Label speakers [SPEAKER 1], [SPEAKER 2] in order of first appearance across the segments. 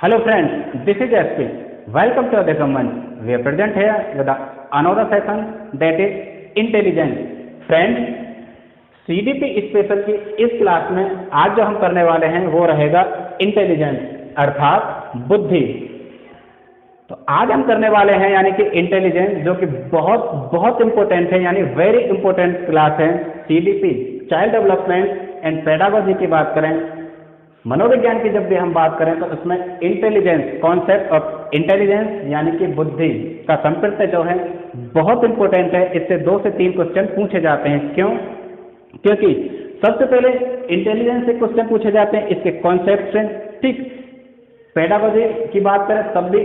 [SPEAKER 1] Hello friends, this is SP. Welcome to the command. We are present here with another session that is intelligence. Friends, CDP special की इस class में आज जो हम करने वाले हैं वो रहेगा इंटेलिजेंस अर्थात बुद्धि। तो आज हम करने वाले हैं यानी कि इंटेलिजेंस, जो कि बहुत बहुत इंपॉर्टेंट है, यानी वेरी इंपॉर्टेंट क्लास है। CDP child development and pedagogy की बात करें, मनोविज्ञान की जब भी हम बात करें तो उसमें इंटेलिजेंस, कॉन्सेप्ट ऑफ इंटेलिजेंस यानी कि बुद्धि का संप्रत्य जो है बहुत इंपॉर्टेंट है। इससे 2 से 3 क्वेश्चन पूछे जाते हैं। क्यों? क्योंकि सबसे पहले इंटेलिजेंस से क्वेश्चन पूछे जाते हैं इसके कॉन्सेप्ट से। ठीक, पेडागोजी की बात करें तब भी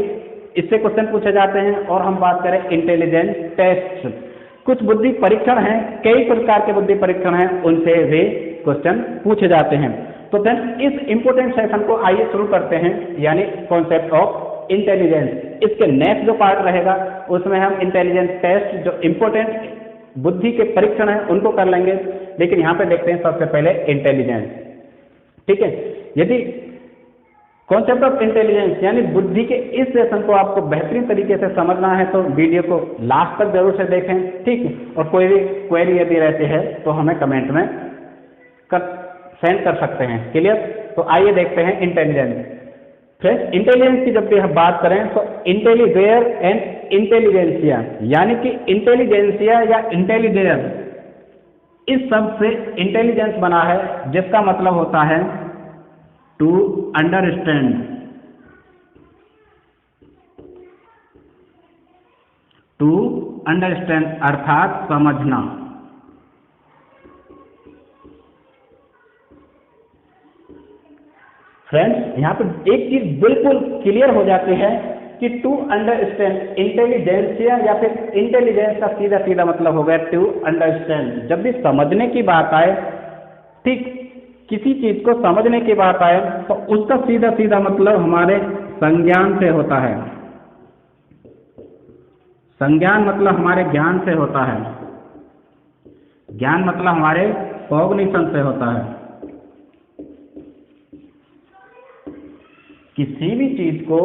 [SPEAKER 1] इससे क्वेश्चन पूछे जाते हैं। और हम बात करें इंटेलिजेंस टेस्ट, कुछ बुद्धि परीक्षण हैं, कई प्रकार के बुद्धि परीक्षण हैं, उनसे भी क्वेश्चन पूछे जाते हैं। तो फ्रेंड्स, इस इंपोर्टेंट सेशन को आइए शुरू करते हैं, यानी कॉन्सेप्ट ऑफ इंटेलिजेंस। इसके नेक्स्ट जो पार्ट रहेगा उसमें हम इंटेलिजेंस टेस्ट, जो इंपोर्टेंट बुद्धि के परीक्षण हैं उनको कर लेंगे। लेकिन यहाँ पे देखते हैं सबसे पहले इंटेलिजेंस। ठीक है, यदि कॉन्सेप्ट ऑफ इंटेलिजेंस यानी बुद्धि के इस सेशन को आपको बेहतरीन तरीके से समझना है तो वीडियो को लास्ट तक जरूर से देखें। ठीक है, और कोई भी क्वेरी यदि रहती है तो हमें कमेंट में सेंड कर सकते हैं। क्लियर? तो आइए देखते हैं इंटेलिजेंस। फ्रेंड्स, इंटेलिजेंस की जब भी हम बात करें तो इंटेलिवेयर एंड इंटेलिजेंसिया यानी कि इंटेलिजेंसिया या इंटेलिडेयर, इस शब्द से इंटेलिजेंस बना है, जिसका मतलब होता है टू अंडरस्टैंड, टू अंडरस्टैंड अर्थात समझना। फ्रेंड्स, यहाँ पर एक चीज बिल्कुल क्लियर हो जाती है कि टू अंडरस्टैंड इंटेलिजेंसिया या फिर इंटेलिजेंस का सीधा सीधा मतलब हो गया टू अंडरस्टैंड। जब भी समझने की बात आए, ठीक, किसी चीज को समझने की बात आए तो उसका सीधा सीधा मतलब हमारे संज्ञान से होता है। संज्ञान मतलब हमारे ज्ञान से होता है, ज्ञान मतलब हमारे कॉग्निशन से होता है। किसी भी चीज को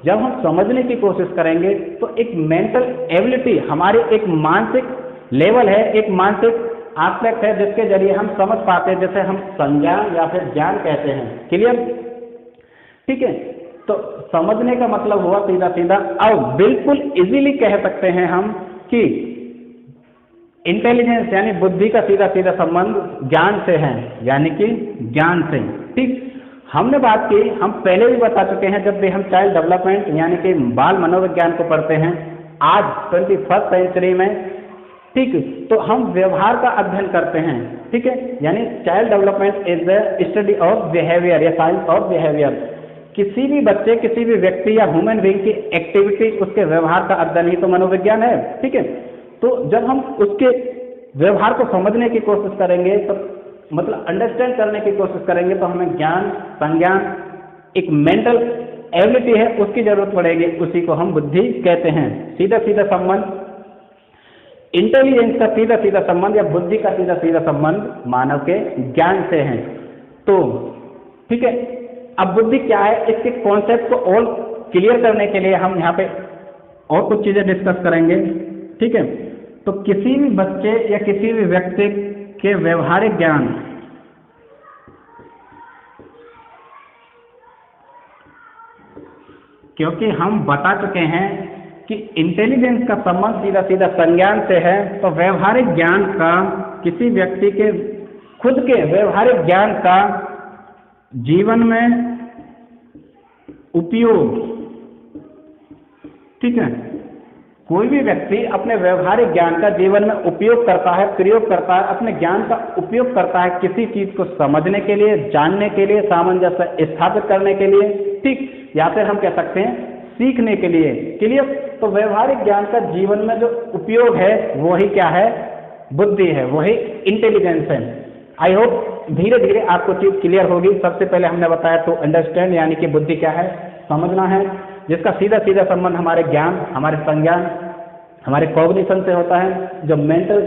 [SPEAKER 1] जब हम समझने की कोशिश करेंगे तो एक मेंटल एबिलिटी, हमारी एक मानसिक लेवल है, एक मानसिक एस्पेक्ट है जिसके जरिए हम समझ पाते हैं, जैसे हम संज्ञान या फिर ज्ञान कहते हैं। क्लियर? ठीक है, तो समझने का मतलब हुआ सीधा सीधा। अब बिल्कुल इजीली कह सकते हैं हम कि इंटेलिजेंस यानी बुद्धि का सीधा सीधा संबंध ज्ञान से है, यानी कि ज्ञान से। ठीक, हमने बात की, हम पहले भी बता चुके हैं, जब भी हम चाइल्ड डेवलपमेंट यानी कि बाल मनोविज्ञान को पढ़ते हैं आज 21st सेंचुरी में, ठीक, तो हम व्यवहार का अध्ययन करते हैं। ठीक है, यानी child development is the study of behaviour या साइंस ऑफ बिहेवियर। किसी भी बच्चे, किसी भी व्यक्ति या ह्यूमन बीइंग की एक्टिविटी, उसके व्यवहार का अध्ययन ही तो मनोविज्ञान है। ठीक है, तो जब हम उसके व्यवहार को समझने की कोशिश करेंगे तो मतलब अंडरस्टैंड करने की कोशिश करेंगे तो हमें ज्ञान, संज्ञान, एक मेंटल एबिलिटी है, उसकी जरूरत पड़ेगी। उसी को हम बुद्धि कहते हैं। सीधा सीधा संबंध इंटेलिजेंस का, सीधा सीधा संबंध या बुद्धि का सीधा सीधा संबंध मानव के ज्ञान से है। तो ठीक है, अब बुद्धि क्या है, इसके कॉन्सेप्ट को और क्लियर करने के लिए हम यहाँ पे और कुछ चीजें डिस्कस करेंगे। ठीक है, तो किसी भी बच्चे या किसी भी व्यक्ति के व्यवहारिक ज्ञान, क्योंकि हम बता चुके हैं कि इंटेलिजेंस का संबंध सीधा सीधा संज्ञान से है, तो व्यवहारिक ज्ञान का, किसी व्यक्ति के खुद के व्यवहारिक ज्ञान का जीवन में उपयोग, ठीक है, कोई भी व्यक्ति अपने व्यवहारिक ज्ञान का जीवन में उपयोग करता है, प्रयोग करता है, अपने ज्ञान का उपयोग करता है किसी चीज को समझने के लिए, जानने के लिए, सामंजस्य स्थापित करने के लिए, ठीक, या फिर हम कह सकते हैं सीखने के लिए। क्लियर? तो व्यवहारिक ज्ञान का जीवन में जो उपयोग है वही क्या है, बुद्धि है, वही इंटेलिजेंस है। आई होप धीरे धीरे आपको चीज क्लियर होगी। सबसे पहले हमने बताया टू अंडरस्टैंड यानी कि बुद्धि क्या है, समझना है, जिसका सीधा सीधा संबंध हमारे ज्ञान, हमारे संज्ञान, हमारे कॉग्निशन से होता है, जो मेंटल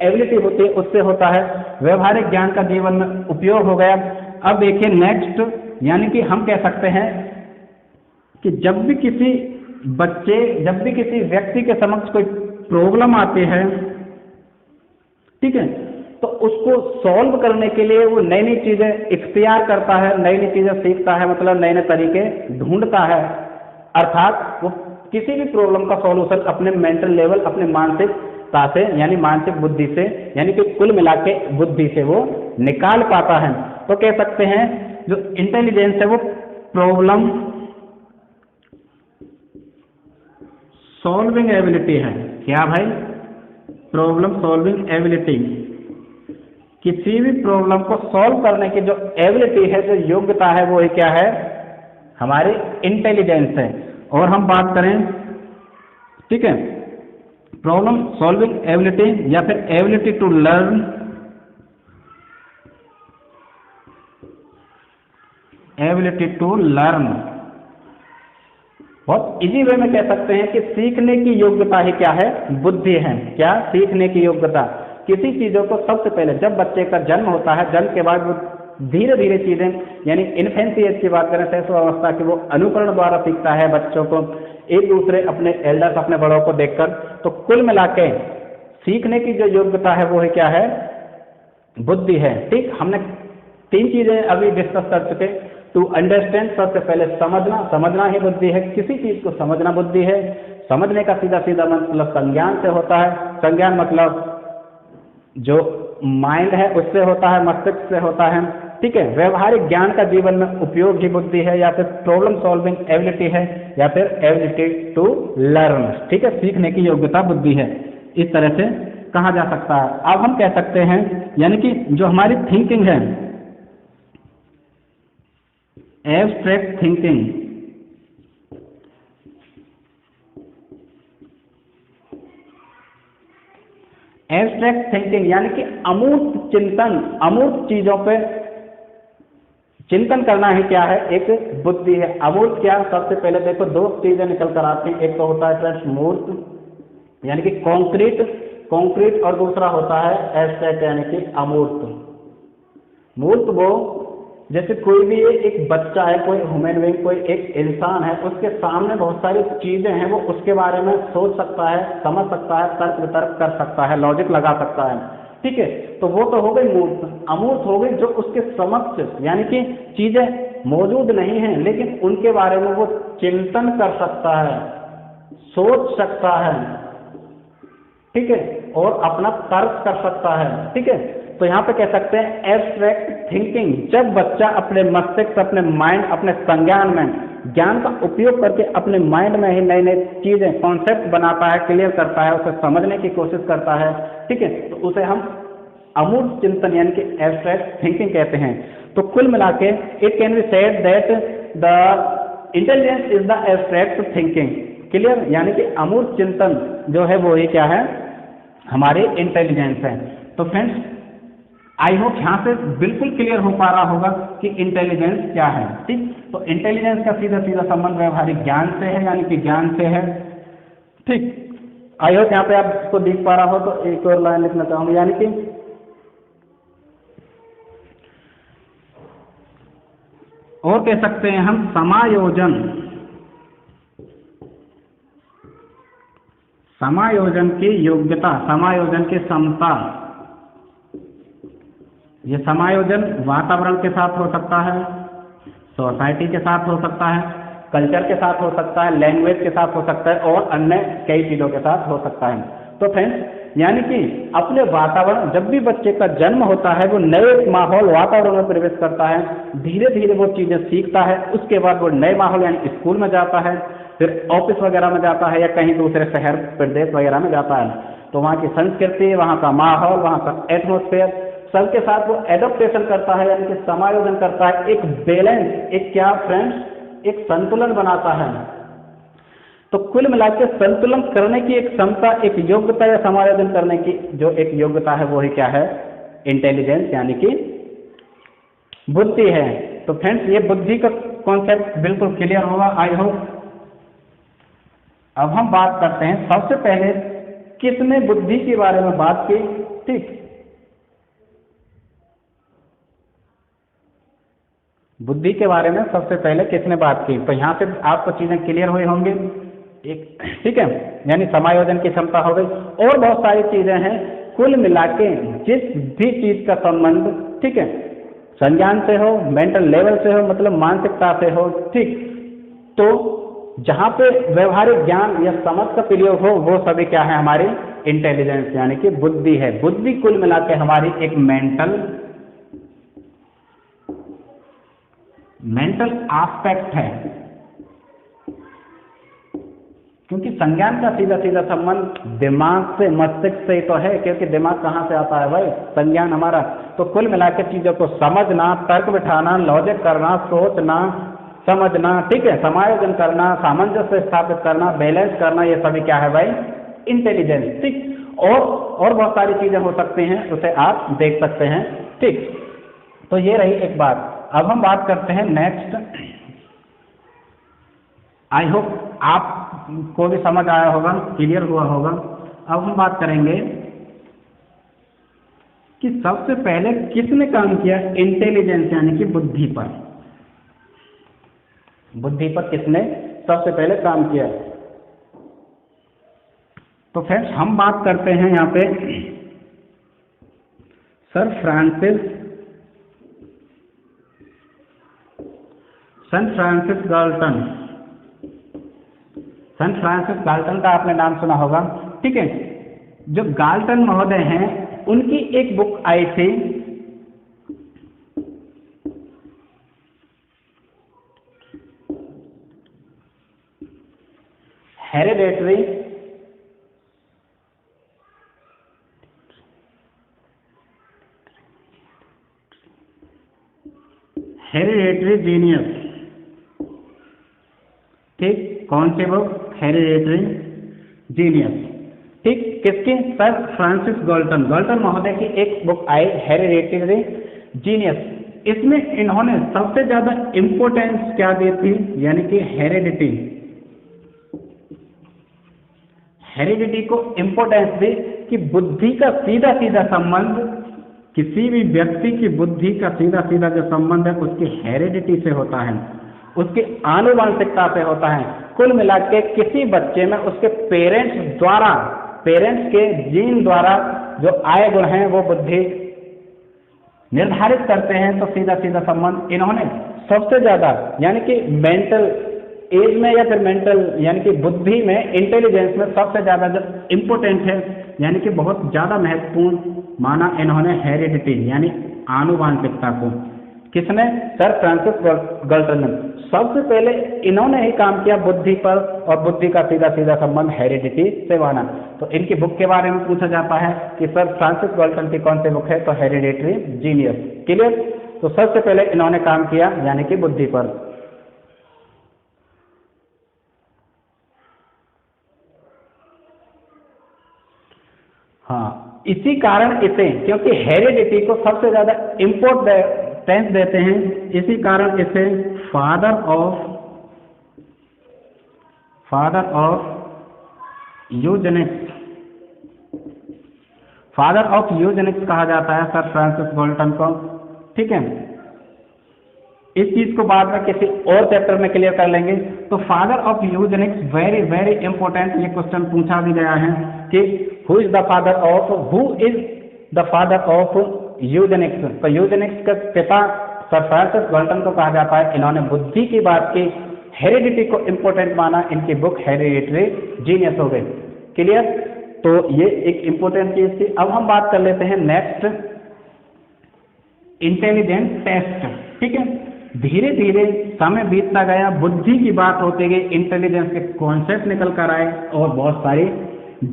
[SPEAKER 1] एबिलिटी होती है उससे होता है। व्यवहारिक ज्ञान का जीवन में उपयोग हो गया। अब देखिए नेक्स्ट, यानी कि हम कह सकते हैं कि जब भी किसी व्यक्ति के समक्ष कोई प्रॉब्लम आती है, ठीक है, तो उसको सॉल्व करने के लिए वो नई नई चीजें इख्तियार करता है, नई नई चीजें सीखता है, मतलब नए नए तरीके ढूंढता है। अर्थात वो किसी भी प्रॉब्लम का सॉल्यूशन अपने मेंटल लेवल, अपने मानसिकता से, यानी मानसिक बुद्धि से, यानी कि कुल मिला के बुद्धि से वो निकाल पाता है। तो कह सकते हैं जो इंटेलिजेंस है वो प्रॉब्लम सॉल्विंग एबिलिटी है। क्या भाई? Problem solving ability. किसी भी प्रॉब्लम को सॉल्व करने की जो एबिलिटी है, जो योग्यता है, वो क्या है? हमारी इंटेलिजेंस है। और हम बात करें, ठीक है, प्रॉब्लम सॉल्विंग एबिलिटी या फिर ability to learn, ability to learn, बहुत इजी वे में कह सकते हैं कि सीखने की योग्यता ही क्या है? बुद्धि है। क्या? सीखने की योग्यता। किसी चीजों को सबसे पहले जब बच्चे का जन्म होता है, जन्म के बाद वो धीरे धीरे चीजें, यानी इन्फेंसी एज की बात करें, शैशव अवस्था की, वो अनुकरण द्वारा सीखता है बच्चों को, एक दूसरे अपने एल्डर्स, अपने बड़ों को देखकर। तो कुल मिला के सीखने की जो योग्यता है वो है क्या है? बुद्धि है। ठीक, हमने 3 चीजें अभी डिस्कस कर चुके। टू अंडरस्टैंड, सबसे पहले समझना, समझना ही बुद्धि है। किसी चीज को समझना बुद्धि है। समझने का सीधा सीधा मतलब संज्ञान से होता है। संज्ञान मतलब जो माइंड है उससे होता है, मस्तिष्क से होता है। ठीक है, व्यवहारिक ज्ञान का जीवन में उपयोग ही बुद्धि है, या फिर प्रॉब्लम सॉल्विंग एबिलिटी है, या फिर एबिलिटी टू लर्न। ठीक है, सीखने की योग्यता बुद्धि है, इस तरह से कहा जा सकता है। अब हम कह सकते हैं, यानी कि जो हमारी थिंकिंग है, एब्स्ट्रैक्ट थिंकिंग, एब्स्ट्रैक्ट थिंकिंग यानी कि अमूर्त चिंतन, अमूर्त चीजों पे चिंतन करना ही क्या है? एक बुद्धि है। अमूर्त क्या? सबसे पहले देखो 2 चीजें निकल कर आती हैं। एक तो होता है फ्रेंड्स मूर्त, यानी कि कॉन्क्रीट, कॉन्क्रीट, और दूसरा होता है एब्स्ट्रैक्ट यानी कि अमूर्त। मूर्त वो, जैसे कोई भी एक बच्चा है, कोई ह्यूमन बीइंग, कोई एक इंसान है, उसके सामने बहुत सारी चीजें हैं, वो उसके बारे में सोच सकता है, समझ सकता है, तर्क वितर्क कर सकता है, लॉजिक लगा सकता है। ठीक है, तो वो तो हो गई मूर्त। अमूर्त हो गई जो उसके समक्ष, यानी कि चीजें मौजूद नहीं हैं, लेकिन उनके बारे में वो चिंतन कर सकता है, सोच सकता है, ठीक है, और अपना तर्क कर सकता है। ठीक है, तो यहाँ पे कह सकते हैं एब्स्ट्रैक्ट थिंकिंग, जब बच्चा अपने मस्तिष्क, अपने माइंड, अपने संज्ञान में ज्ञान का उपयोग करके अपने माइंड में ही नई नई चीजें, कॉन्सेप्ट बनाता है, क्लियर करता है, उसे समझने की कोशिश करता है। ठीक है, तो उसे हम अमूर्त चिंतन यानी कि एब्स्ट्रैक्ट थिंकिंग कहते हैं। तो कुल मिला के it can be said that the intelligence is the abstract thinking. Clear, यानी कि अमूर्त चिंतन जो है वो ही क्या है? हमारी इंटेलिजेंस है। तो फ्रेंड्स, आई होप यहाँ से बिल्कुल क्लियर हो पा रहा होगा कि इंटेलिजेंस क्या है। ठीक, तो इंटेलिजेंस का सीधा सीधा संबंध व्यवहारिक ज्ञान से है, यानी कि ज्ञान से है। ठीक, आई होप यहाँ पे आपको दिख पा रहा हो। तो एक और लाइन लिखना चाहूंगा, यानी कि और कह सकते हैं हम समायोजन, समायोजन की योग्यता, समायोजन की क्षमता। ये समायोजन वातावरण के साथ हो सकता है, सोसाइटी के साथ हो सकता है, कल्चर के साथ हो सकता है, लैंग्वेज के साथ हो सकता है, और अन्य कई चीजों के साथ हो सकता है। तो फ्रेंड्स, यानी कि अपने वातावरण, जब भी बच्चे का जन्म होता है वो नए माहौल, वातावरण में प्रवेश करता है, धीरे धीरे वो चीजें सीखता है। उसके बाद वो नए माहौल यानी स्कूल में जाता है, फिर ऑफिस वगैरह में जाता है, या कहीं दूसरे शहर प्रदेश वगैरह में जाता है। तो वहाँ की संस्कृति, वहाँ का माहौल, वहाँ का एटमोसफेयर, सबके साथ वो एडोप्टेशन करता है, यानी कि समायोजन करता है। एक बैलेंस, एक क्या फ्रेंड्स, एक संतुलन बनाता है। तो कुल मिलाकर संतुलन करने की एक क्षमता, एक योग्यता, या समायोजन करने की जो एक योग्यता है वो ही क्या है? इंटेलिजेंस यानी कि बुद्धि है। तो फ्रेंड्स, ये बुद्धि का कॉन्सेप्ट बिल्कुल क्लियर होगा, आई होप। अब हम बात करते हैं, सबसे पहले किसने बुद्धि के बारे में बात की? ठीक, बुद्धि के बारे में सबसे पहले किसने बात की? तो यहाँ से आपको चीजें क्लियर हुई होंगी। एक ठीक है, यानी समायोजन की क्षमता हो गई, और बहुत सारी चीजें हैं। कुल मिला के जिस भी चीज का संबंध, ठीक है, संज्ञान से हो, मेंटल लेवल से हो, मतलब मानसिकता से हो, ठीक, तो जहां पे व्यवहारिक ज्ञान या समझ का प्रयोग हो, वो सभी क्या है? हमारी इंटेलिजेंस यानी कि बुद्धि है। बुद्धि कुल मिला के हमारी एक मेंटल एस्पेक्ट है, क्योंकि संज्ञान का सीधा सीधा संबंध दिमाग से, मस्तिष्क से ही तो है, क्योंकि दिमाग कहाँ से आता है भाई? संज्ञान हमारा। तो कुल मिलाकर चीजों को समझना, तर्क बिठाना, लॉजिक करना, सोचना, समझना, ठीक है, समायोजन करना, सामंजस्य स्थापित करना, बैलेंस करना, ये सभी क्या है भाई? इंटेलिजेंस। ठीक, और बहुत सारी चीजें हो सकती हैं, उसे आप देख सकते हैं। ठीक, तो ये रही एक बात। अब हम बात करते हैं नेक्स्ट। आई होप आपको भी समझ आया होगा, क्लियर हुआ होगा। अब हम बात करेंगे कि सबसे पहले किसने काम किया इंटेलिजेंस यानी कि बुद्धि पर। बुद्धि पर किसने सबसे पहले काम किया? तो फ्रेंड्स हम बात करते हैं यहाँ पे सर फ्रांसिस गाल्टन। सन फ्रांसिस गाल्टन का आपने नाम सुना होगा, ठीक है। जो गाल्टन महोदय हैं, उनकी एक बुक आई थी, हेरिडेटरी जीनियस। ठीक, कौन सी बुक? Hereditary genius. ठीक, किसकी? सर फ्रांसिस गाल्टन महोदय की एक बुक आई हेरिडेटरी जीनियस। इसमें इन्होंने सबसे ज्यादा इंपोर्टेंस क्या दी थी? यानी कि हेरिडिटी को इंपोर्टेंस दी कि बुद्धि का सीधा सीधा संबंध, किसी भी व्यक्ति की बुद्धि का सीधा सीधा जो संबंध है उसकी हेरिडिटी से होता है, उसकी आनुवंशिकता से होता है। कुल मिला के किसी बच्चे में उसके पेरेंट्स के जीन द्वारा जो आए गुण हैं वो बुद्धि निर्धारित करते हैं। तो सीधा सीधा संबंध इन्होंने सबसे ज्यादा, यानी कि मेंटल एज में या फिर मेंटल यानी कि बुद्धि में, इंटेलिजेंस में सबसे ज्यादा जो इम्पोर्टेंट है, यानी कि बहुत ज्यादा महत्वपूर्ण माना इन्होंने हेरिडिटी यानी आनुवंशिकता को। किसने? सर फ्रांसिस गाल्टन ने। सबसे पहले इन्होंने ही काम किया बुद्धि पर, और बुद्धि का सीधा सीधा संबंध हेरिडिटी से माना। तो इनकी बुक के बारे में पूछा जाता है कि सर फ्रांसिस गाल्टन की कौन सी बुक है? तो हेरिडेटरी जीनियस। क्लियर? तो सबसे पहले इन्होंने काम किया यानी कि बुद्धि पर। हाँ, इसी कारण इसे, क्योंकि हेरिडिटी को सबसे ज्यादा इम्पोर्टेंस देते हैं, इसी कारण इसे फादर ऑफ यूजेनिक्स कहा जाता है सर फ्रांसिस गाल्टन को। ठीक है, इस चीज को बाद में किसी और चैप्टर में क्लियर कर लेंगे। तो father of Eugenix very very important, ये क्वेश्चन पूछा भी गया है कि who is the father of Eugenix. तो यूजेनिक्स के पिता सर फ्रांसिस गाल्टन को कहा जाता है। इन्होंने बुद्धि की बात की, हेरिडिटी को इंपॉर्टेंट माना, इनकी बुक हेरिडिटरी जीनियस हो गई। क्लियर? तो ये एक इंपॉर्टेंट चीज थी। अब हम बात कर लेते हैं नेक्स्ट, इंटेलिजेंस टेस्ट। ठीक है, धीरे धीरे समय बीतता गया, बुद्धि की बात होती गई, इंटेलिजेंस के कॉन्सेप्ट निकल कर आए और बहुत सारी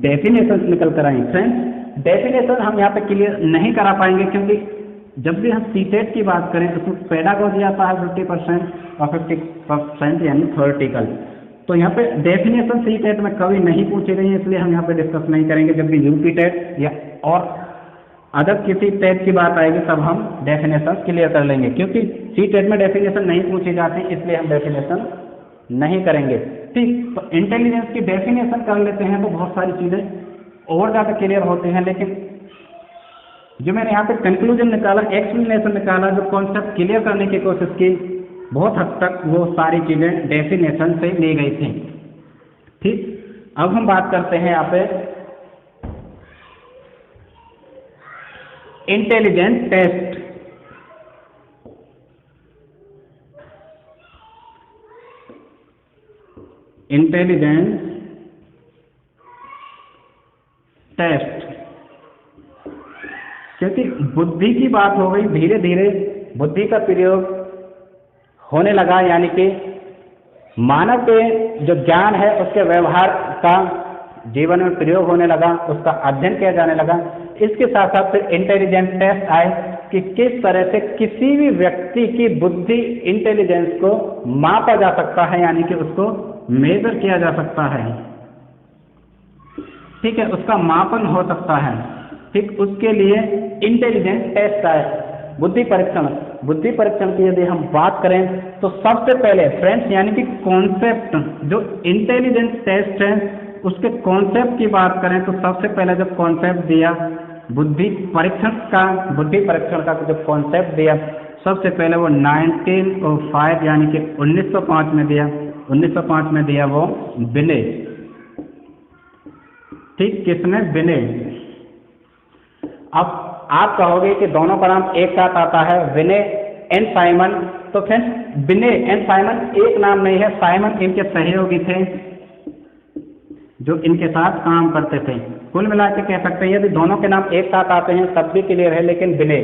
[SPEAKER 1] डेफिनेशन निकल कर आई। फ्रेंड्स, डेफिनेशन हम यहाँ पे क्लियर नहीं करा पाएंगे, क्योंकि जब भी हम सीटेट की बात करें तो उसमें पेडागोजी आता है 50% और 50% यानी थ्योरेटिकल। तो यहाँ पे डेफिनेशन सीटेट में कभी नहीं पूछी गई है, इसलिए हम यहाँ पे डिस्कस नहीं करेंगे। जब भी यूपी टेट या और अदर किसी टेट की बात आएगी तब हम डेफिनेशन क्लियर कर लेंगे, क्योंकि सी टेट में डेफिनेशन नहीं पूछी जाती, इसलिए हम डेफिनेशन नहीं करेंगे। ठीक, तो इंटेलिजेंस की डेफिनेशन कर लेते हैं तो बहुत सारी चीजें और ज़्यादा क्लियर होती हैं। लेकिन जो मैंने यहाँ पे कंक्लूजन निकाला, एक्सप्लेनेशन निकाला, जो कॉन्सेप्ट क्लियर करने की कोशिश की, बहुत हद तक वो सारी चीज़ें डेफिनेशन से ली गई थी। ठीक, अब हम बात करते हैं यहाँ पे इंटेलिजेंस टेस्ट। इंटेलिजेंस टेस्ट, क्योंकि बुद्धि की बात हो गई, धीरे धीरे बुद्धि का प्रयोग होने लगा, यानी कि मानव के जो ज्ञान है उसके व्यवहार का जीवन में प्रयोग होने लगा, उसका अध्ययन किया जाने लगा। इसके साथ साथ फिर इंटेलिजेंस टेस्ट आए कि किस तरह से किसी भी व्यक्ति की बुद्धि इंटेलिजेंस को मापा जा सकता है, यानी कि उसको मेजर किया जा सकता है। ठीक है, उसका मापन हो सकता है। ठीक, उसके लिए इंटेलिजेंस टेस्ट आए, बुद्धि परीक्षण। बुद्धि परीक्षण की यदि हम बात करें तो सबसे पहले फ्रेंड्स, यानी कि कॉन्सेप्ट, जो इंटेलिजेंस टेस्ट है उसके कॉन्सेप्ट की बात करें तो सबसे पहले जो कॉन्सेप्ट दिया बुद्धि परीक्षण का, बुद्धि परीक्षण का जो कॉन्सेप्ट दिया सबसे पहले वो 1905 यानी कि 1905 में दिया। 1905 में दिया वो बिने। ठीक, किसने? बिने। अब आप कहोगे कि दोनों का नाम एक साथ आता है, बिने एंड साइमन। तो फ्रेंड्स, बिने एंड साइमन एक नाम नहीं है, साइमन इनके सहयोगी थे जो इनके साथ काम करते थे। कुल मिला के कह सकते हैं यदि दोनों के नाम एक साथ आते हैं तब भी क्लियर है, लेकिन बिने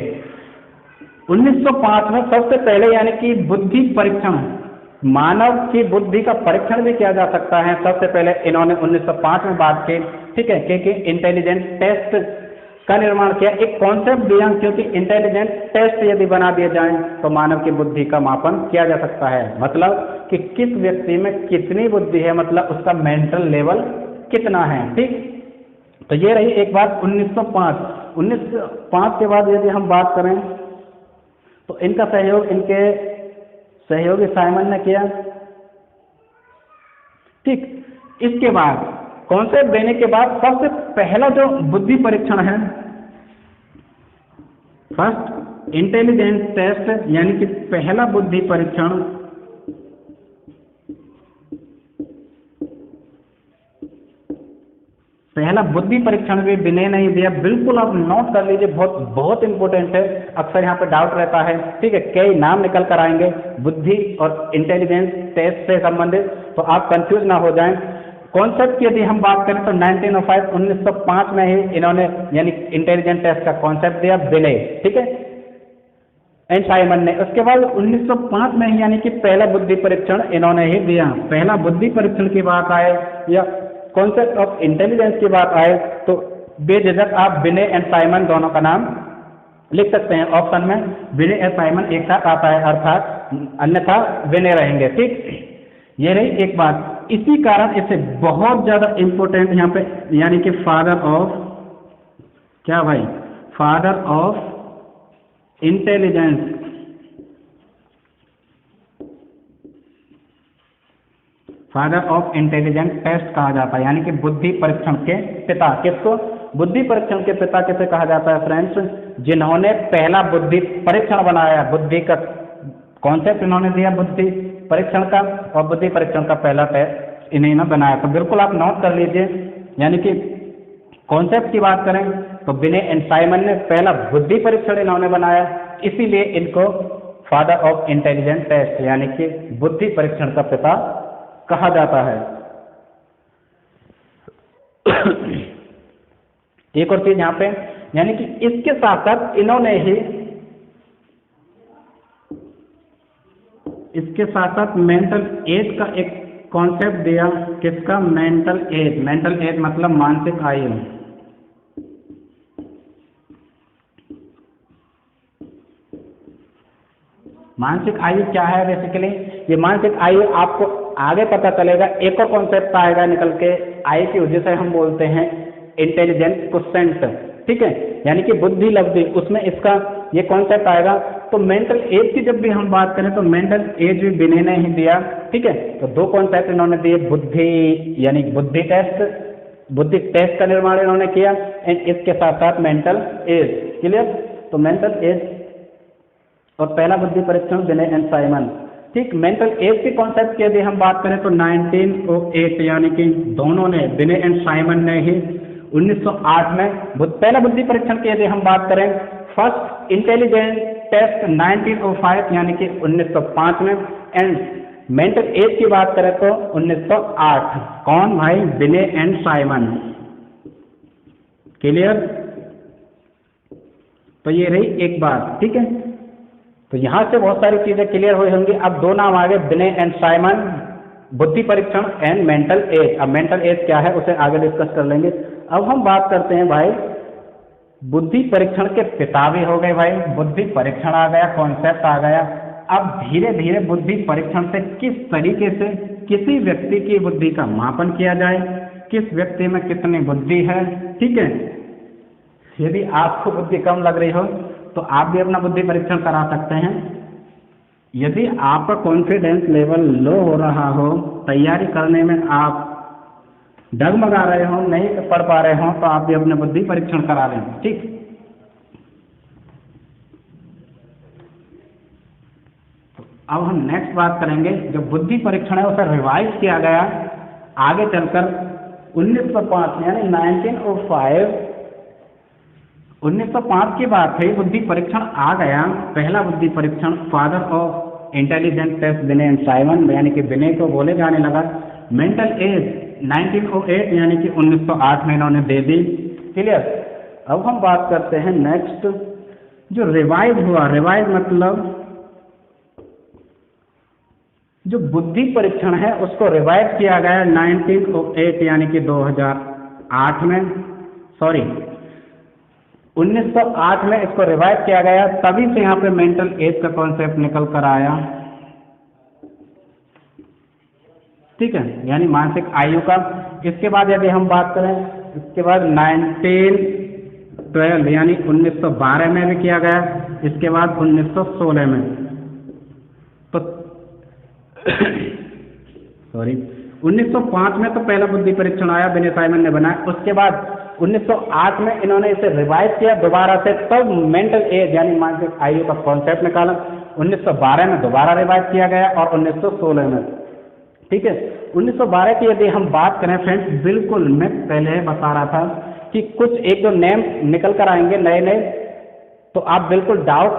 [SPEAKER 1] 1905 में सबसे पहले, यानी कि बुद्धि परीक्षण, मानव की बुद्धि का परीक्षण भी किया जा सकता है, सबसे पहले इन्होंने 1905 में बात की। ठीक है, क्योंकि इंटेलिजेंस टेस्ट का निर्माण किया, एक कॉन्सेप्ट दिया, क्योंकि इंटेलिजेंस टेस्ट यदि बना दिए जाएं तो मानव की बुद्धि का मापन किया जा सकता है। मतलब कि किस व्यक्ति में कितनी बुद्धि है, मतलब उसका मेंटल लेवल कितना है। ठीक, तो ये रही एक बात 1905। 1905 के बाद यदि हम बात करें तो इनका सहयोग इनके सहयोगी साइमन ने किया। ठीक, इसके बाद कॉन्सेप्ट देने के बाद सबसे पहला जो बुद्धि परीक्षण है, फर्स्ट इंटेलिजेंस टेस्ट, यानी कि पहला बुद्धि परीक्षण पहला बुद्धि परीक्षण भी बिने नहीं दिया। बिल्कुल आप नोट कर लीजिए, बहुत बहुत इंपॉर्टेंट है, अक्सर यहाँ पे डाउट रहता है। ठीक है, कई नाम निकल कर आएंगे बुद्धि और इंटेलिजेंस टेस्ट से संबंधित, तो आप कंफ्यूज ना हो जाएं। कॉन्सेप्ट की यदि हम बात करें तो 1905 में ही इन्होंने यानी इंटेलिजेंस टेस्ट का कॉन्सेप्ट दिया बिने। ठीक है, एंड साइमन ने। उसके बाद 1905 में ही यानी कि पहला बुद्धि परीक्षण इन्होंने ही दिया। पहला बुद्धि परीक्षण की बात आए या कॉन्सेप्ट ऑफ इंटेलिजेंस की बात आए तो बेझिझक आप बिने एंड साइमन दोनों का नाम लिख सकते हैं। ऑप्शन में बिने एंड साइमन एक साथ आता है, अर्थात अन्यथा बिने रहेंगे। ठीक, ये रही एक बात। इसी कारण इसे बहुत ज्यादा इंपॉर्टेंट यहाँ पे, यानी कि फादर ऑफ क्या भाई, father of intelligence, father of intelligence test कहा जाता है, यानी कि बुद्धि परीक्षण के पिता। किसको? बुद्धि परीक्षण के पिता किसे कहा जाता है फ्रेंड्स? जिन्होंने पहला बुद्धि परीक्षण बनाया, बुद्धि का कॉन्सेप्ट इन्होंने दिया बुद्धि परीक्षण का, और बुद्धि परीक्षण का पहला टेस्ट इन्हीं ने बनाया। तो बिल्कुल आप नोट कर लीजिए, यानी कि कॉन्सेप्ट की बात करें तो बिने एंड साइमन ने पहला बुद्धि परीक्षण इन्होंने बनाया, इसीलिए इनको फादर ऑफ इंटेलिजेंस टेस्ट यानी कि बुद्धि परीक्षण का पिता कहा जाता है। एक और चीज यहाँ पे, यानी कि इसके साथ साथ इन्होंने ही इसके साथ साथ मेंटल एज का एक कॉन्सेप्ट दिया। किसका? Mental as. मेंटल एज मतलब मानसिक आयु। मानसिक आयु क्या है? बेसिकली ये मानसिक आयु आपको आगे पता चलेगा। एक और कॉन्सेप्ट आएगा निकल के आई की, जिसे हम बोलते हैं इंटेलिजेंस क्वोशेंट। ठीक है, यानी कि बुद्धि लब्धि, उसमें इसका ये कॉन्सेप्ट आएगा। तो मेंटल एज की जब भी हम बात करें तो मेंटल एज भी बिने ने ही दिया। ठीक है, तो दो कॉन्सेप्ट इन्होंने दिए, बुद्धि यानी बुद्धि टेस्ट, बुद्धि टेस्ट का निर्माण इन्होंने किया, एंड इसके साथ साथ मेंटल एज। क्लियर? तो मेंटल एज और पहला बुद्धि परीक्षण बिने एंड साइमन। ठीक, मेंटल एज के कॉन्सेप्ट की यदि हम बात करें तो 1908 यानी कि दोनों ने, बिने एंड साइमन ने ही 1908 में पहला बुद्धि परीक्षण की यदि हम बात करें, फर्स्ट इंटेलिजेंस टेस्ट 1905 यानी कि 1905 में, एंड मेंटल एज की बात करें तो 1908। कौन भाई? बिने एंड साइमन। क्लियर? तो ये रही एक बात, ठीक है। तो यहां से बहुत सारी चीजें क्लियर हुई होंगी। अब दो नाम आ गए, बिने एंड साइमन, बुद्धि परीक्षण एंड मेंटल एज। अब मेंटल एज क्या है उसे आगे डिस्कस कर लेंगे। अब हम बात करते हैं भाई, बुद्धि परीक्षण के पिता भी हो गए भाई, बुद्धि परीक्षण आ गया, कॉन्सेप्ट आ गया। अब धीरे धीरे बुद्धि परीक्षण से किस तरीके से किसी व्यक्ति की बुद्धि का मापन किया जाए, किस व्यक्ति में कितनी बुद्धि है, ठीक है। यदि आपको बुद्धि कम लग रही हो तो आप भी अपना बुद्धि परीक्षण करा सकते हैं। यदि आपका कॉन्फिडेंस लेवल लो हो रहा हो, तैयारी करने में आप डगमगा रहे हो, नहीं पढ़ पा रहे हो, तो आप भी अपने बुद्धि परीक्षण करा लें, ठीक। अब हम नेक्स्ट बात करेंगे, जो बुद्धि परीक्षण है उसे रिवाइज किया गया आगे चलकर 1905 यानी 1905 की बात है, बुद्धि परीक्षण आ गया। पहला बुद्धि परीक्षण फादर ऑफ इंटेलिजेंट टेस्ट बिने एंड साइमन, यानी कि बिने को बोले जाने लगा। मेंटल एज 1908 यानी कि 1908 में इन्होंने दे दी। क्लियर? अब हम बात करते हैं नेक्स्ट, जो रिवाइज हुआ। रिवाइज मतलब जो बुद्धि परीक्षण है उसको रिवाइज किया गया 1908 यानी कि 2008 में, सॉरी 1908 में इसको रिवाइज किया गया। तभी से यहाँ पे मेंटल एज का कॉन्सेप्ट निकल कर आया, ठीक है, यानी मानसिक आयु का। इसके बाद यदि हम बात करें, इसके बाद 1912 यानी 1912 में भी किया गया। इसके बाद 1916 में, तो सॉरी 1905 में तो पहला बुद्धि परीक्षण आया, बिने साइमन ने बनाया। उसके बाद 1908 में इन्होंने इसे रिवाइज किया दोबारा से, तब मेंटल एज यानी मानसिक आयु का कॉन्सेप्ट निकाला। 1912 में दोबारा रिवाइज किया गया और 1916 में, ठीक है। 1912 की यदि हम बात करें फ्रेंड्स, बिल्कुल मैं पहले बता रहा था कि कुछ एक दो नेम निकल कर आएंगे नए नए, तो आप बिल्कुल डाउट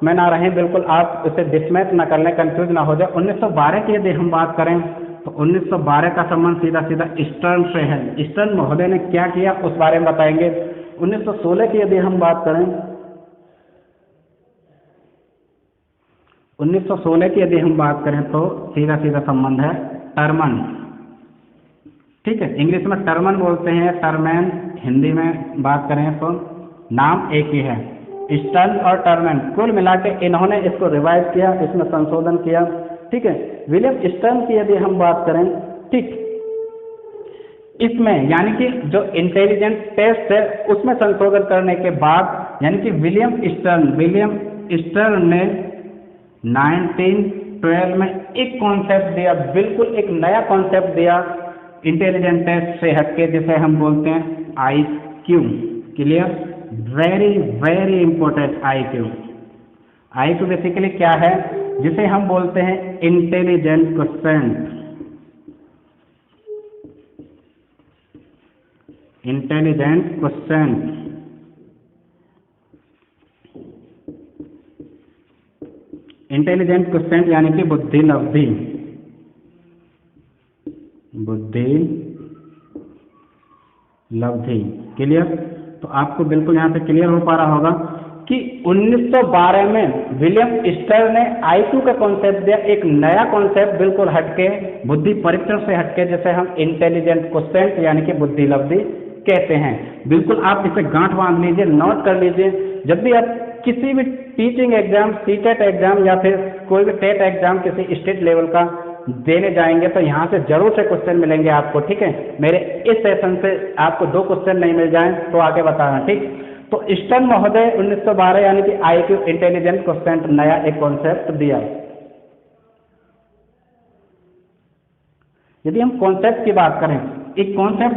[SPEAKER 1] में ना रहें, बिल्कुल आप इसे डिसमिस ना कर लें, कंफ्यूज ना हो जाए। 1912 की यदि हम बात करें तो 1912 का संबंध सीधा सीधा स्टर्न से है। स्टर्न महोदय ने क्या किया उस बारे में बताएंगे। 1916 की यदि हम बात करें, 1916 की यदि हम बात करें तो सीधा सीधा संबंध है टर्मन, ठीक है। इंग्लिश में टर्मन बोलते हैं, टर्मैन हिंदी में बात करें तो नाम एक ही है, स्टर्न और टर्मन। कुल मिला के इन्होंने इसको रिवाइज किया, इसमें संशोधन किया, ठीक है। विलियम स्टर्न की यदि हम बात करें, ठीक, इसमें यानी कि जो इंटेलिजेंस टेस्ट है उसमें संशोधन करने के बाद, यानी कि विलियम स्टर्न ने 1912 में एक कॉन्सेप्ट दिया, बिल्कुल एक नया कॉन्सेप्ट दिया इंटेलिजेंस टेस्ट से हटके, जिसे हम बोलते हैं IQ। Clear? Very very important IQ। IQ basically क्या है, जिसे हम बोलते हैं intelligent quotient. Intelligent quotient, intelligent quotient यानी कि बुद्धि लब्धि, बुद्धि लब्धि। क्लियर? तो आपको बिल्कुल यहाँ से क्लियर हो पा रहा होगा कि 1912 में विलियम स्टर्न ने IQ का कॉन्सेप्ट दिया, एक नया कॉन्सेप्ट बिल्कुल हटके, बुद्धि परीक्षण से हटके, जैसे हम इंटेलिजेंट क्वोशिएंट यानी कि बुद्धि लब्धि कहते हैं। बिल्कुल आप इसे गांठ बांध लीजिए, नोट कर लीजिए। जब भी आप किसी भी टीचिंग एग्जाम, सीटेट एग्जाम या फिर कोई भी टेट एग्जाम किसी स्टेट लेवल का देने जाएंगे तो यहाँ से जरूर से क्वेश्चन मिलेंगे आपको, ठीक है। मेरे इस सेशन से आपको 2 क्वेश्चन नहीं मिल जाएं तो आगे बताना, ठीक। तो स्टर्न महोदय 1912 यानी कि IQ इंटेलिजेंट क्वोशिएंट नया एक कॉन्सेप्ट दिया। यदि हम कॉन्सेप्ट की बात करें, एक कॉन्सेप्ट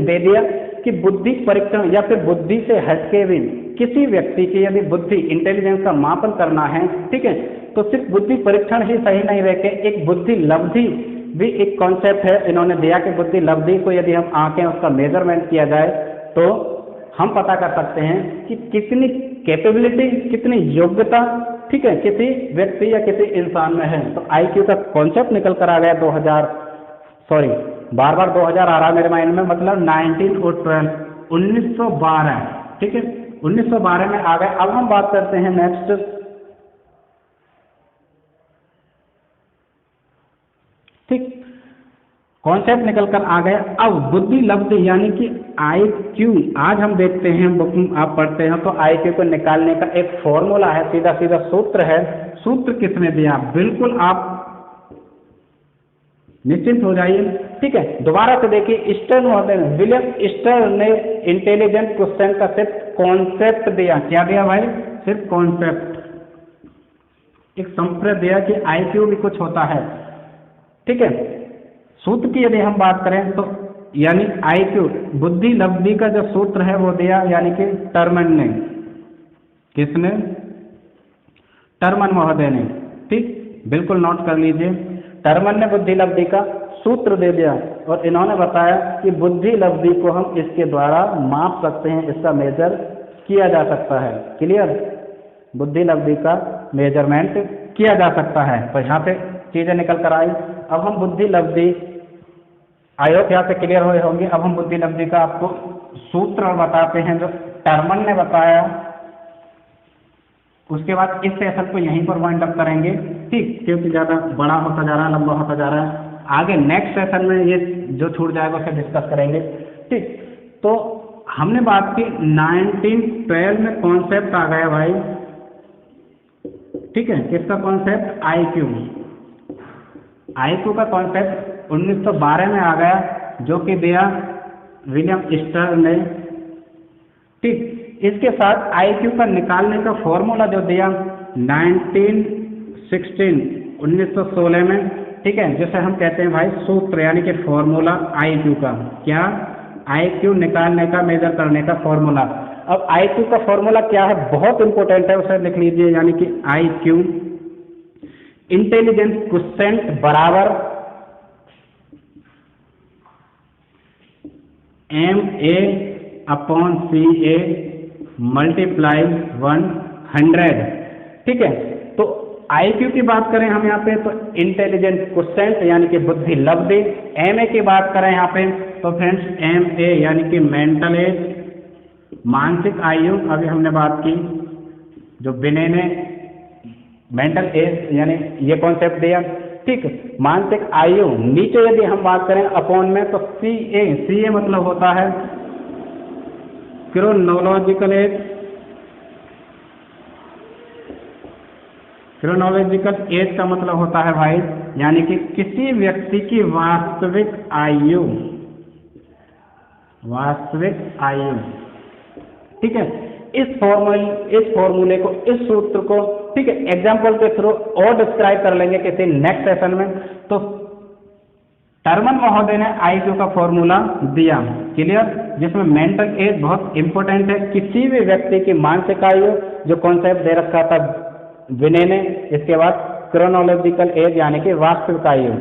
[SPEAKER 1] दे दिया कि बुद्धि परीक्षण या फिर बुद्धि से हटके भी किसी व्यक्ति की यदि बुद्धि इंटेलिजेंस का मापन करना है, ठीक है, तो सिर्फ बुद्धि परीक्षण ही सही नहीं रह के एक बुद्धि लब्धि भी एक कॉन्सेप्ट है इन्होंने दिया कि बुद्धि लब्धि को यदि हम आंकें उसका मेजरमेंट किया जाए तो हम पता कर सकते हैं कि कितनी कैपेबिलिटी, कितनी योग्यता, ठीक है, किसी व्यक्ति या किसी इंसान में है। तो आईक्यू का कॉन्सेप्ट निकल कर आ गया 2000 आ रहा मेरे माइंड में, मतलब 1912, ठीक है, 1912 में आ गए। अब हम बात करते हैं नेक्स्ट, ठीक, कॉन्सेप्ट निकल कर आ गया। अब बुद्धि लब्धि यानी कि आईक्यू, आज हम देखते हैं, बुक आप पढ़ते हैं तो आईक्यू को निकालने का एक फॉर्मूला है, सीधा सीधा सूत्र है। सूत्र किसने दिया, बिल्कुल आप निश्चिंत हो जाइए, ठीक है। दोबारा से देखिए, स्टर्न होते हैं, विलियम स्टर्न ने इंटेलिजेंट क्वेश्चन का सिर्फ कॉन्सेप्ट दिया। क्या दिया भाई, सिर्फ कॉन्सेप्ट, एक संप्रदाय दिया कि आईक्यू भी कुछ होता है, ठीक है। सूत्र की यदि हम बात करें तो यानी आईक्यू बुद्धि लब्धि का जो सूत्र है वो दिया, यानी कि टर्मन ने, किसने, टर्मन महोदय ने, ठीक, बिल्कुल नोट कर लीजिए। टर्मन ने बुद्धि लब्धि का सूत्र दे दिया और इन्होंने बताया कि बुद्धि लब्धि को हम इसके द्वारा माप सकते हैं, इसका मेजर किया जा सकता है। क्लियर, बुद्धि लब्धि का मेजरमेंट किया जा सकता है। तो यहाँ पे चीजें निकल कर आई। अब हम बुद्धि लब्धि, आई होप यहाँ से क्लियर हुए होंगे। अब हम बुद्धि लब्धि का आपको सूत्र बताते हैं जो टर्मन ने बताया। उसके बाद इस सेशन को यहीं पर वाइंड अप करेंगे, ठीक, क्योंकि ज़्यादा बड़ा होता जा रहा है, लंबा होता जा रहा है। आगे नेक्स्ट सेशन में ये जो छूट जाएगा उसे डिस्कस करेंगे, ठीक। तो हमने बात की 1912 में कॉन्सेप्ट आ गया भाई, ठीक है, किसका कॉन्सेप्ट, आईक्यू। आईक्यू का कॉन्सेप्ट 1912 में आ गया, जो कि दिया विलियम स्टर्न ने, ठीक। इसके साथ आईक्यू का निकालने का फॉर्मूला जो दिया 1916 में, ठीक है, जिसे हम कहते हैं भाई सूत्र, यानी कि फॉर्मूला आईक्यू का। क्या, आईक्यू निकालने का, मेजर करने का फॉर्मूला। अब आईक्यू का फॉर्मूला क्या है, बहुत इंपॉर्टेंट है, उसे लिख लीजिए, यानी कि आईक्यू इंटेलिजेंस क्वोशिएंट बराबर MA/CA मल्टीप्लाई 100, ठीक है। तो आईक्यू की बात करें हम यहाँ पे तो इंटेलिजेंस क्वोशिएंट यानी कि बुद्धि लब्धि, MA की बात करें यहाँ पे तो फ्रेंड्स MA यानी कि मेंटल एज, मानसिक आयु, अभी हमने बात की जो विनय ने मेंटल एज यानी ये कॉन्सेप्ट दिया, ठीक। मानसिक आयु नीचे यदि हम बात करें अपॉन में तो CA मतलब होता है क्रोनोलॉजिकल एज, क्रोनोलॉजिकल एज का मतलब होता है भाई यानी कि किसी व्यक्ति की वास्तविक आयु, वास्तविक आयु, ठीक है। इस फॉर्मूले को, इस सूत्र को, ठीक है, एग्जाम्पल के थ्रू और डिस्क्राइब कर लेंगे किसी नेक्स्ट सेशन में। तो टर्मन महोदय ने आईक्यू का फॉर्मूला दिया, क्लियर, जिसमें मेंटल एज बहुत इंपॉर्टेंट है, किसी भी व्यक्ति की मानसिक आयु जो कॉन्सेप्ट दे रखा था विनय ने। इसके बाद क्रोनोलॉजिकल एज यानी कि वास्तविक आयु,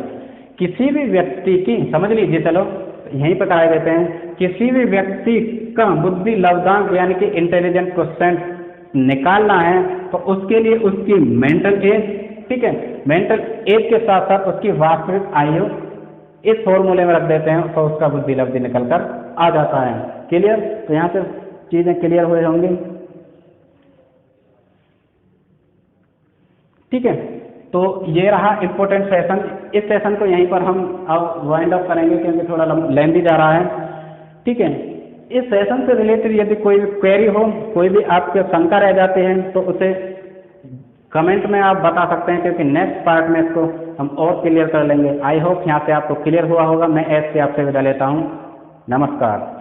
[SPEAKER 1] किसी भी व्यक्ति की, समझ लीजिए, चलो यहीं पर करा देते हैं, किसी भी व्यक्ति का बुद्धि लब्धांक यानी कि इंटेलिजेंट क्वोशिएंट निकालना है तो उसके लिए उसकी मेंटल एज, ठीक है, मेंटल एज के साथ साथ उसकी वास्तविक आयु इस फॉर्मूले में रख देते हैं तो उसका बुद्धि लब्धि निकल कर आ जाता है। क्लियर, तो यहाँ से चीजें क्लियर हुए होंगी, ठीक है। तो ये रहा इम्पोर्टेंट सेशन। इस सेशन को यहीं पर हम अब वाइंड अप करेंगे क्योंकि थोड़ा लेंथी जा रहा है, ठीक है। इस सेशन से रिलेटेड यदि कोई भी क्वेरी हो, कोई भी आपके शंका रह जाते हैं तो उसे कमेंट में आप बता सकते हैं, क्योंकि नेक्स्ट पार्ट में इसको हम और क्लियर कर लेंगे। आई होप यहाँ से आपको क्लियर हुआ होगा। मैं एस से आपसे विदा लेता हूँ। नमस्कार।